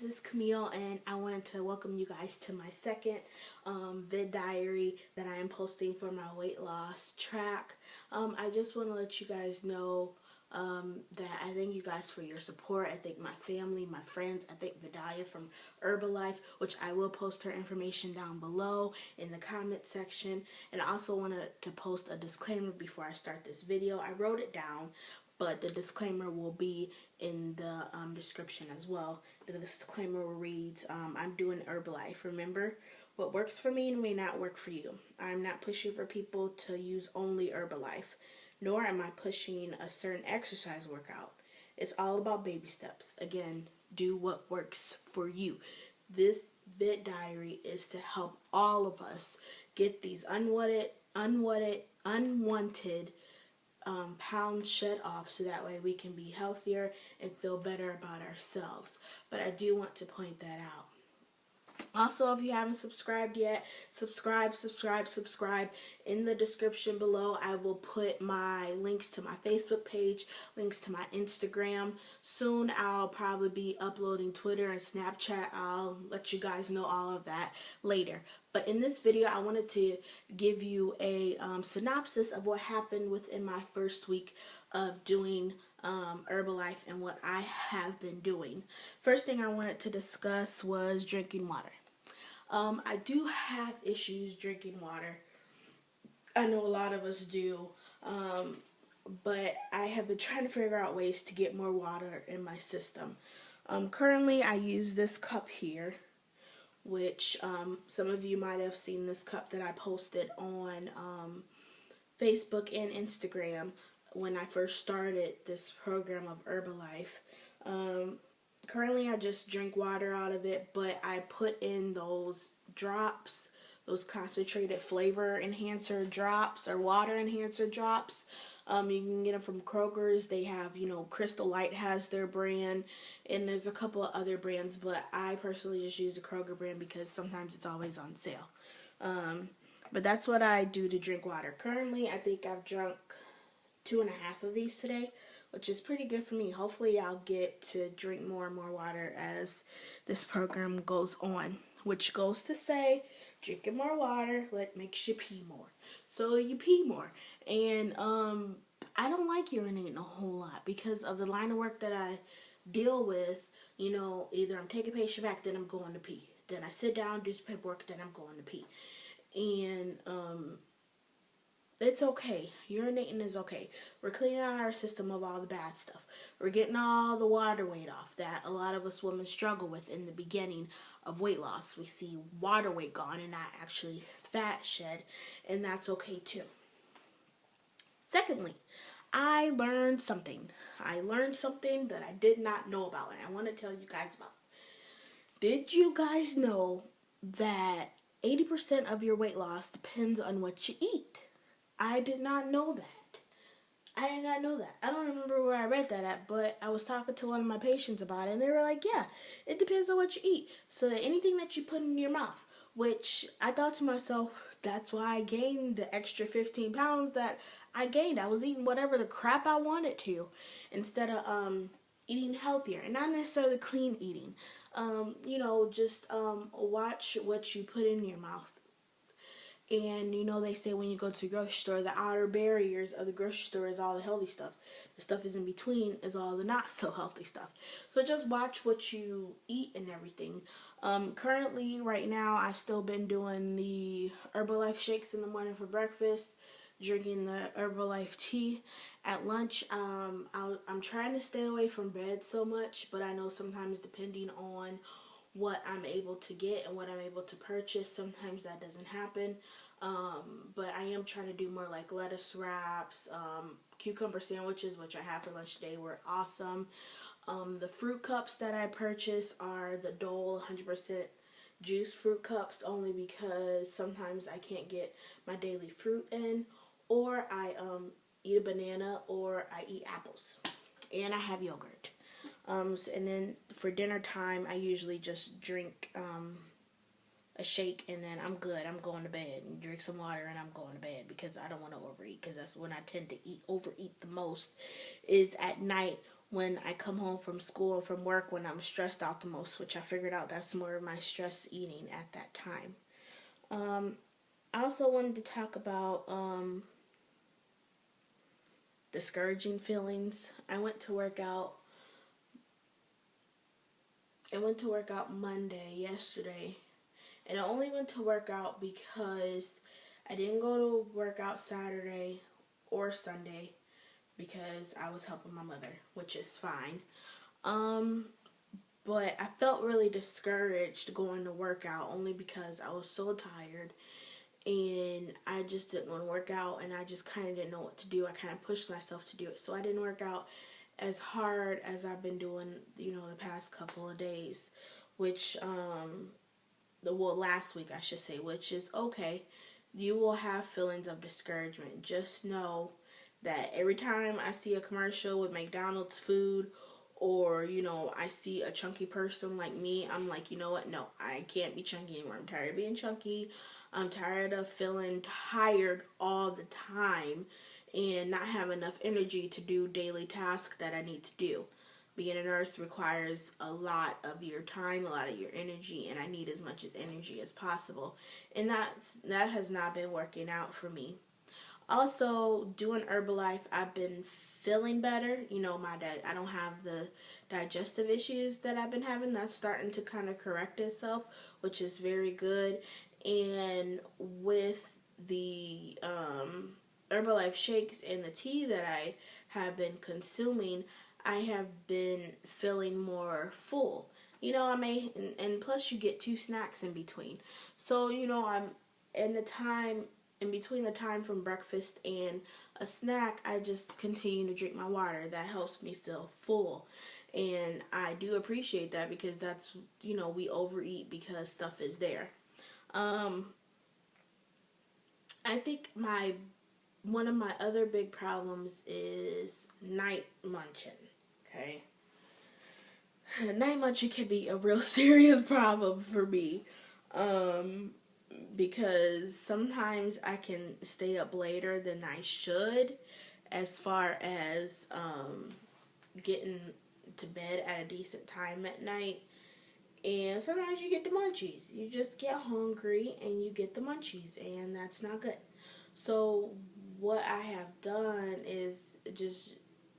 this is Camille, and I wanted to welcome you guys to my second vid diary that I am posting for my weight loss track. I just want to let you guys know that I thank you guys for your support. I thank my family, my friends. I thank Vidalia from Herbalife, which I will post her information down below in the comment section. And I also wanted to post a disclaimer before I start this video. I wrote it down, but the disclaimer will be in the description as well. The disclaimer reads, I'm doing Herbalife. Remember, what works for me may not work for you. I'm not pushing for people to use only Herbalife, nor am I pushing a certain exercise workout. It's all about baby steps. Again, do what works for you. This vid diary is to help all of us get these unwanted pounds shed off, so that way we can be healthier and feel better about ourselves. But I do want to point that out. Also, if you haven't subscribed yet, subscribe. In the description below, I will put my links to my Facebook page, links to my Instagram. Soon, I'll probably be uploading Twitter and Snapchat. I'll let you guys know all of that later. But in this video, I wanted to give you a synopsis of what happened within my first week of doing Herbalife and what I have been doing. First thing I wanted to discuss was drinking water. I do have issues drinking water. I know a lot of us do, but I have been trying to figure out ways to get more water in my system. Currently, I use this cup here, which some of you might have seen this cup that I posted on Facebook and Instagram when I first started this program of Herbalife. Currently, I just drink water out of it, but I put in those drops, those concentrated flavor enhancer drops or water enhancer drops. You can get them from Kroger's. They have, Crystal Light has their brand, and there's a couple of other brands, but I personally just use the Kroger brand because sometimes it's always on sale. But that's what I do to drink water. Currently, I think I've drunk 2.5 of these today, which is pretty good for me. Hopefully, I'll get to drink more and more water as this program goes on, which goes to say, drinking more water makes you pee more. So you pee more. And I don't like urinating a whole lot because of the line of work that I deal with. Either I'm taking a patient back, then I'm going to pee. Then I sit down, do some paperwork, then I'm going to pee. And it's okay. Urinating is okay. We're cleaning out our system of all the bad stuff. We're getting all the water weight off that a lot of us women struggle with in the beginning of weight loss. We see water weight gone and not actually fat shed, and that's okay too. Secondly, I learned something. I learned something that I did not know about, and I want to tell you guys about. Did you guys know that 80% of your weight loss depends on what you eat? I did not know that. I did not know that. I don't remember where I read that at, but I was talking to one of my patients about it, and they were like, yeah, it depends on what you eat. So anything that you put in your mouth, which I thought to myself, that's why I gained the extra 15 pounds that I gained. I was eating whatever the crap I wanted to instead of eating healthier, and not necessarily clean eating. Just watch what you put in your mouth. And they say when you go to the grocery store, the outer barriers of the grocery store is all the healthy stuff. The stuff is in between is all the not so healthy stuff. So just watch what you eat and everything. Currently, right now, I've still been doing the Herbalife shakes in the morning for breakfast, drinking the Herbalife tea at lunch. I'm trying to stay away from bread so much, but I know sometimes depending on what I'm able to get and what I'm able to purchase, sometimes that doesn't happen. But I am trying to do more like lettuce wraps, cucumber sandwiches, which I had for lunch today, were awesome. The fruit cups that I purchase are the Dole 100% juice fruit cups, only because sometimes I can't get my daily fruit in, or I eat a banana, or I eat apples, and I have yogurt. And then for dinner time, I usually just drink a shake, and then I'm good. I'm going to bed, and drink some water, and I'm going to bed because I don't want to overeat, because that's when I tend to overeat the most, is at night when I come home from school and from work when I'm stressed out the most, which I figured out that's more of my stress eating at that time. I also wanted to talk about discouraging feelings. I went to work out Monday, yesterday, and I only went to work out because I didn't go to work out Saturday or Sunday because I was helping my mother, which is fine. But I felt really discouraged going to work out only because I was so tired and I just didn't want to work out, and I just kind of didn't know what to do. I kind of pushed myself to do it, so I didn't work out as hard as I've been doing, the past couple of days, which, last week I should say, which is okay. You will have feelings of discouragement. Just know that every time I see a commercial with McDonald's food, or, I see a chunky person like me, I'm like, you know what? No, I can't be chunky anymore. I'm tired of being chunky. I'm tired of feeling tired all the time and not have enough energy to do daily tasks that I need to do. Being a nurse requires a lot of your time, a lot of your energy, and I need as much energy as possible. And that has not been working out for me. Also, doing Herbalife, I've been feeling better. I don't have the digestive issues that I've been having. That's starting to kind of correct itself, which is very good. And with the Herbalife shakes and the tea that I have been consuming, I have been feeling more full. And plus you get 2 snacks in between. So, I'm in between the time from breakfast and a snack, I just continue to drink my water. That helps me feel full. And I do appreciate that because that's, we overeat because stuff is there. I think one of my other big problems is night munching. Okay, night munching can be a real serious problem for me, because sometimes I can stay up later than I should, as far as getting to bed at a decent time at night. And sometimes you get the munchies. You just get hungry and you get the munchies, and that's not good. So what I have done is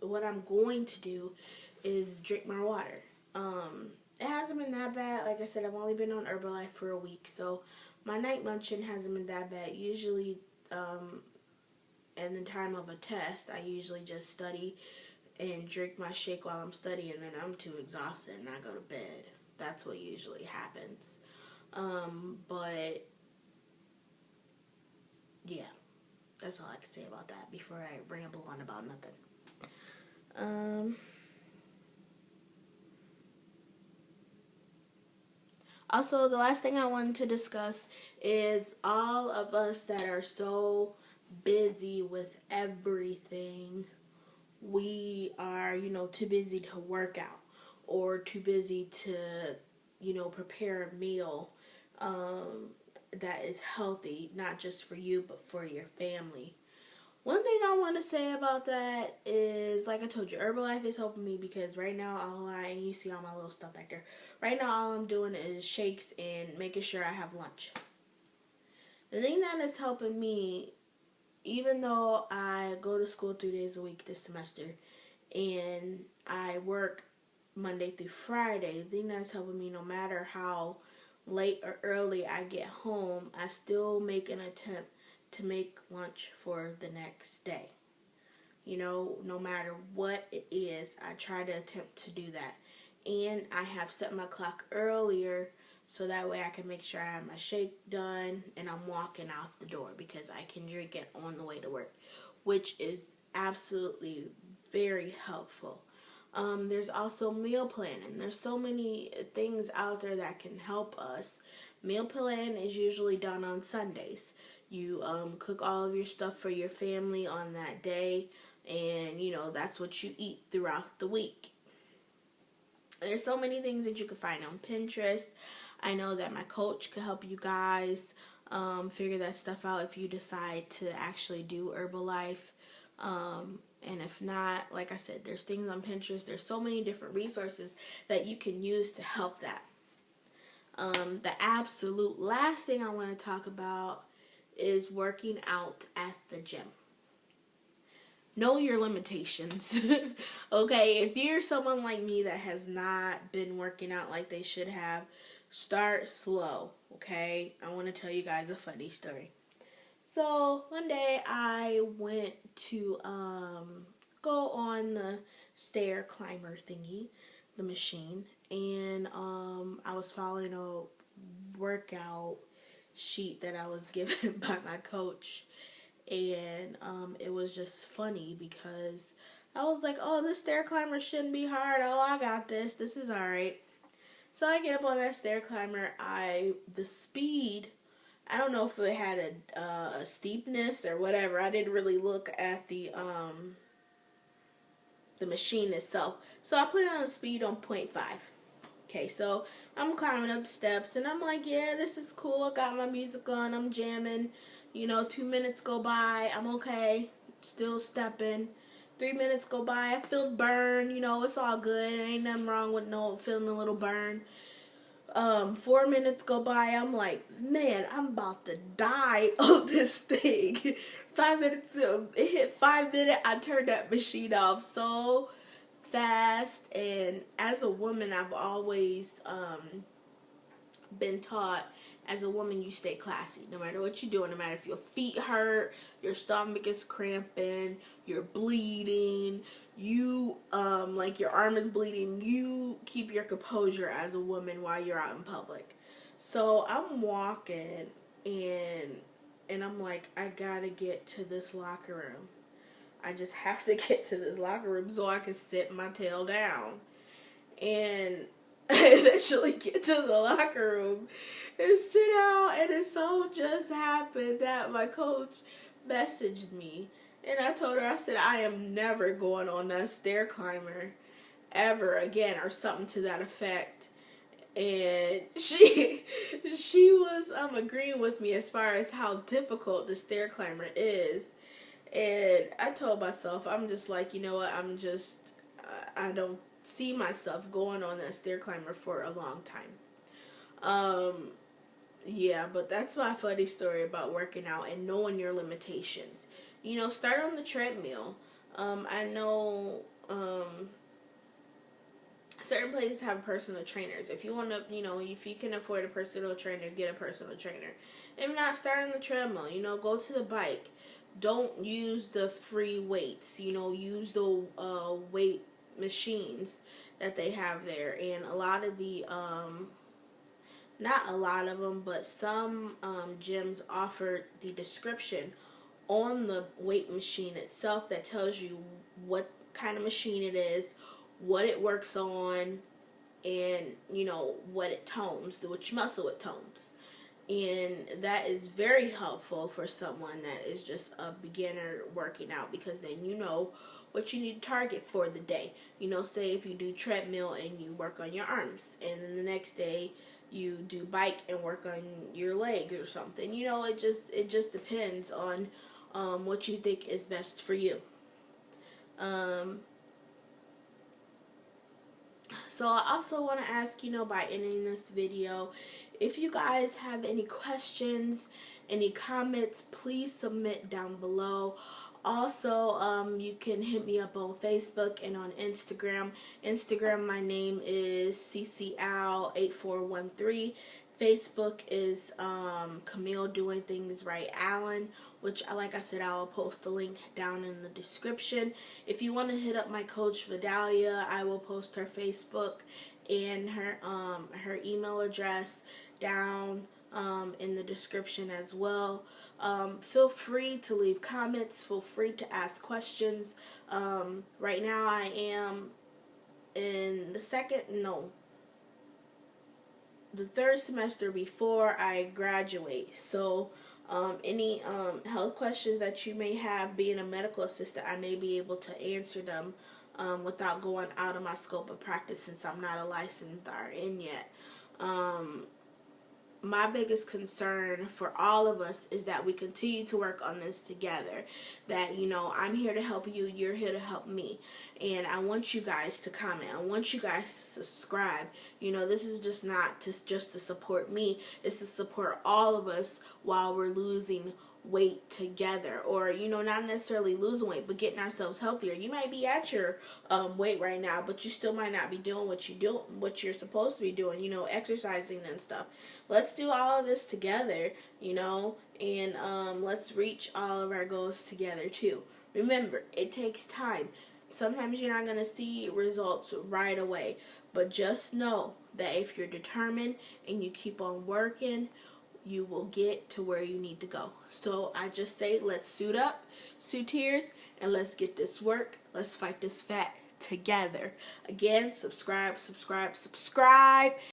what I'm going to do is drink more water. It hasn't been that bad. Like I said, I've only been on Herbalife for a week, so my night munching hasn't been that bad. Usually, in the time of a test, I usually just study and drink my shake while I'm studying, and then I'm too exhausted and I go to bed. That's what usually happens. But yeah, that's all I can say about that before I ramble on about nothing. Also, the last thing I wanted to discuss is all of us that are so busy with everything. We are, too busy to work out, or too busy to, prepare a meal that is healthy, not just for you, but for your family. One thing I want to say about that is, like I told you, Herbalife is helping me because right now, and you see all my little stuff back there. Right now, all I'm doing is shakes and making sure I have lunch. The thing that is helping me, even though I go to school 3 days a week this semester, and I work Monday through Friday, the thing that's helping me, no matter how late or early I get home, I still make an attempt to make lunch for the next day. No matter what it is, I try to attempt to do that. And I have set my clock earlier so that way I can make sure I have my shake done and I'm walking out the door, because I can drink it on the way to work, which is absolutely very helpful. There's also meal planning. There's so many things out there that can help us. Meal planning is usually done on Sundays. You cook all of your stuff for your family on that day, and that's what you eat throughout the week. There's so many things that you can find on Pinterest. I know that my coach could help you guys figure that stuff out if you decide to actually do Herbalife. And if not, like I said, there's things on Pinterest. There's so many different resources that you can use to help that. The absolute last thing I want to talk about is working out at the gym. Know your limitations. Okay, if you're someone like me that has not been working out like they should have, start slow. Okay, I want to tell you guys a funny story. So one day I went to go on the stair climber thingy, the machine, and I was following a workout sheet that I was given by my coach, and it was just funny because I was like, oh, this stair climber shouldn't be hard. Oh, I got this. This is all right. So I get up on that stair climber. The speed, I don't know if it had a steepness or whatever. I didn't really look at the machine itself. So I put it on speed on 0.5. Okay, so I'm climbing up the steps and I'm like, yeah, this is cool. I got my music on. I'm jamming. 2 minutes go by. I'm okay. Still stepping. 3 minutes go by. I feel burn. It's all good. Ain't nothing wrong with feeling a little burn. 4 minutes go by. I'm like, man, I'm about to die on this thing. 5 minutes, it hit 5 minutes. I turned that machine off so fast. And as a woman, I've always been taught, as a woman, you stay classy. No matter what you're doing, no matter if your feet hurt, your stomach is cramping, you're bleeding, you like your arm is bleeding, you keep your composure as a woman while you're out in public. So I'm walking and I'm like, I gotta get to this locker room. I just have to get to this locker room so I can sit my tail down. And I eventually get to the locker room and sit down, and it so just happened that my coach messaged me. And I told her, I said, I am never going on that stair climber ever again, or something to that effect. And she was agreeing with me as far as how difficult the stair climber is. And I told myself, I'm just like, you know what, I don't see myself going on that stair climber for a long time. Yeah, but that's my funny story about working out and knowing your limitations. Start on the treadmill. I know certain places have personal trainers. If you want to, if you can afford a personal trainer, get a personal trainer. If not, start on the treadmill. Go to the bike. Don't use the free weights. Use the weight machines that they have there. And a lot of the not a lot of them, but some gyms offer the description on the weight machine itself that tells you what kind of machine it is, what it works on, and what it tones, which muscle it tones. And that is very helpful for someone that is just a beginner working out, because then you know what you need to target for the day. Say if you do treadmill and you work on your arms, and then the next day you do bike and work on your legs or something. It just depends on what you think is best for you. So I also want to ask, by ending this video, if you guys have any questions, any comments, please submit down below. Also, you can hit me up on Facebook and on Instagram. Instagram, my name is CCAL8413. Facebook is Camille Doing Things Right Allen, which, like I said, I will post the link down in the description. If you want to hit up my coach Vidalia, I will post her Facebook and her email address down in the description as well. Feel free to leave comments. Feel free to ask questions. Right now I am in the third semester before I graduate. So any health questions that you may have, being a medical assistant, I may be able to answer them without going out of my scope of practice, since I'm not a licensed RN yet. my biggest concern for all of us is that we continue to work on this together. That, you know, I'm here to help you, you're here to help me. And I want you guys to comment. I want you guys to subscribe. You know, this is just not just to support me. It's to support all of us while we're losing weight together, or, you know, not necessarily losing weight, but getting ourselves healthier. You might be at your weight right now, but you still might not be doing what you're supposed to be doing, you know, exercising and stuff. Let's do all of this together, you know, and let's reach all of our goals together too. Remember, it takes time. Sometimes you're not going to see results right away, but just know that if you're determined and you keep on working, you will get to where you need to go. So I just say, let's suit up, suit ears, and let's get this work. Let's fight this fat together. Again, subscribe, subscribe, subscribe.